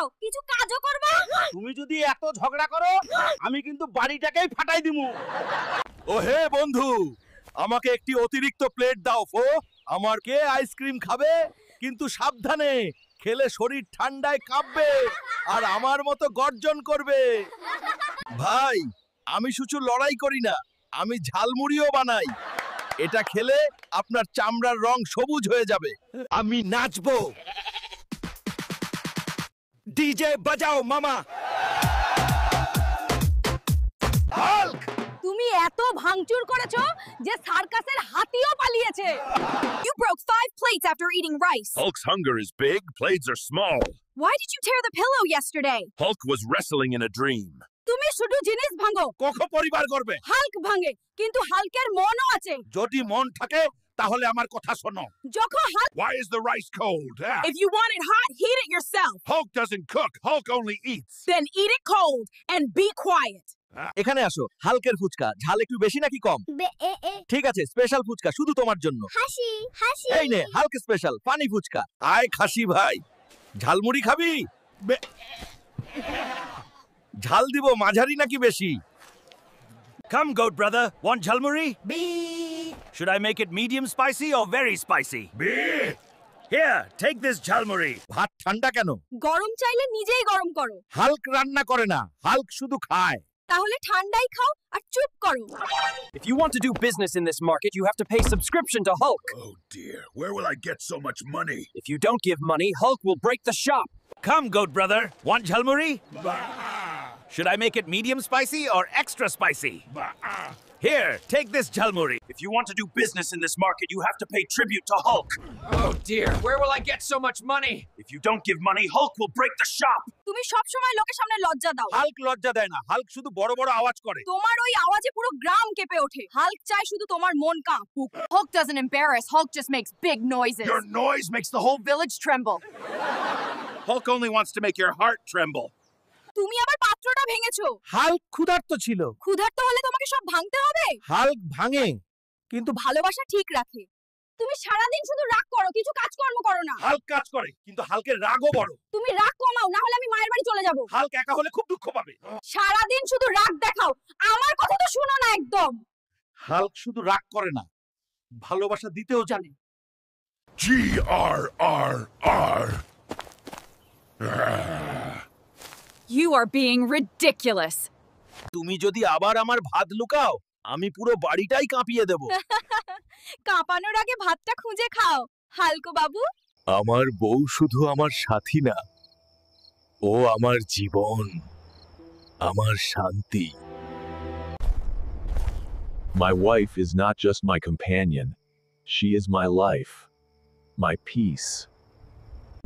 দাও, কিছু কাজও করবা। তুমি যদি এত ঝগড়া করো আমি কিন্তু বাড়িটাকেই ফাটাই দিমু। ও হে বন্ধু, আমাকে একটি অতিরিক্ত প্লেট দাও ফো। আমার কে আইসক্রিম খাবে, কিন্তু সাবধানে, খেলে শরীর ঠান্ডায় কাঁপবে আর আমার মতো গর্জন করবে। ভাই, আমি শুধু লড়াই করি না, আমি ঝালমুড়িও বানাই। এটা খেলে আপনার চামড়ার রং সবুজ হয়ে যাবে। আমি নাচবো। ডিজে বাজাও মামা। হাল্ক! তুমি এত ভাঙচুর করেছো যে সার্কাসের হাতিও পালিয়েছে। You broke 5 plates after eating rice. Hulk's hunger is big, plates are small. Why did you tear the pillow yesterday? Hulk was wrestling in a dream. তুমি শুধু জিনিস ভাঙো, কখন পরিবার করবে? হাল্ক ভাঙে, কিন্তু হাল্কের মনও আছে। যদি মন থাকে তাহলে আমার কথা শোনো। যখন Hulk Why is the rice cold? If you want it hot, heat it yourself. Hulk doesn't cook, Hulk only eats. Then eat it cold and be quiet. এখানে আসো। হালকের ফুচকা ঝাল একটু বেশি নাকি কম? ঠিক আছে, স্পেশাল ফুচকা শুধু তোমার জন্য। হাসি হাসি। এই নে হালক স্পেশাল পানি ফুচকা। আয় খাসি ভাই, ঝালমুড়ি খাবি? ঝাল দিব মাঝারি নাকি বেশি? Come goat brother, want jhalmuri? Should I make it medium spicy or very spicy? Here, take this jhalmuri. ভাত ঠান্ডা কেন? গরম চাইলে নিজেই গরম করো। হাল্ক রান্না করে না, হাল্ক শুধু খায়। তাহলে ঠান্ডাই খাও আর চুপ করো। If you want to do business in this market, you have to pay subscription to Hulk. Oh dear, where will I get so much money? If you don't give money, Hulk will break the shop. Come goat brother, want jhalmuri? Should I make it medium spicy or extra spicy? Here, take this jhalmuri. If you want to do business in this market, you have to pay tribute to Hulk. Oh dear, where will I get so much money? If you don't give money, Hulk will break the shop. তুমি সব সময় লোকের সামনে লজ্জা দাও। Hulk লজ্জা দেয় না, হাল্ক শুধু বড় বড় আওয়াজ করে। তোমার ওই আওয়াজে পুরো গ্রাম কেঁপে ওঠে। হাল্ক চায় শুধু তোমার মন কাঁপুক। Hulk doesn't embarrass, Hulk just makes big noises. Your noise makes the whole Village tremble. Hulk only wants to make your heart tremble. তুমি আবার পাত্রটা ভেঙেছো। হাল্ক ক্ষুধার্ত ছিল। ক্ষুধার্ত হলে তোমাকে সব ভাঙতে হবে। হাল্ক ভাঙে, কিন্তু ভালোবাসা ঠিক রাখে। তুমি সারাদিন শুধু রাগ করো, কিছু কাজকর্ম করো না। হাল্ক কাজ করে, কিন্তু হাল্কের রাগও বড়। তুমি রাগ কমাও, না হলে আমি মায়ের বাড়ি চলে যাব। হাল্ক একা হলে খুব দুঃখ পাবে। সারাদিন শুধু রাগ দেখাও, আমার কথা তো শুনো না একদম। হাল্ক শুধু রাগ করে না, ভালোবাসা দিতেও জানে। G-R-R-R. You are being ridiculous. তুমি যদি আবার আমার ভাত লুকাও, আমি পুরো বাড়িটাই কাঁপিয়ে দেব। কাঁপানোর আগে ভাতটা খুঁজে খাও, হালকো বাবু। আমার বউ শুধু আমার সাথী না, ও আমার জীবন, আমার শান্তি। My wife is not just my companion. She is my life, my peace.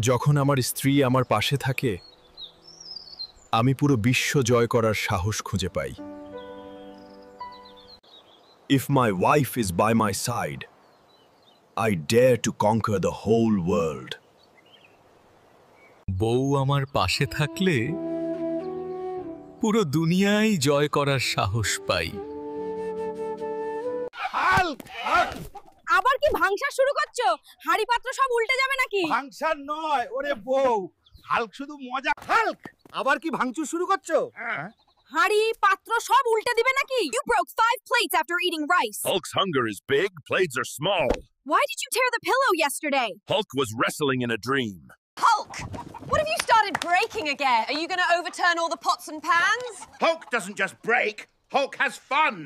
যখন আমার স্ত্রী আমার পাশে থাকে, আমি পুরো বিশ্ব জয় করার সাহস খুঁজে পাই। If my wife is by my side, I dare to conquer the whole world. বউ আমার পাশে থাকলে পুরো দুনিয়াই জয় করার সাহস পাই। আবার কি ভাঙসা শুরু করছো? হাড়ি পাত্র সব উল্টে যাবে নাকি? ভাঙসার নয়, ওরে বউ, হাল্ক শুধু মজা। হাল্ক আবার কি ভাঙচুর শুরু করছো? হাড়ি পাত্র সব উল্টে দিবে নাকি? You broke 5 plates after eating rice. Hulk's hunger is big, plates are small. Why did you tear the pillow yesterday? Hulk was wrestling in a dream. Hulk! What have you started breaking again? Are you going to overturn all the pots and pans? Hulk doesn't just break, Hulk has fun.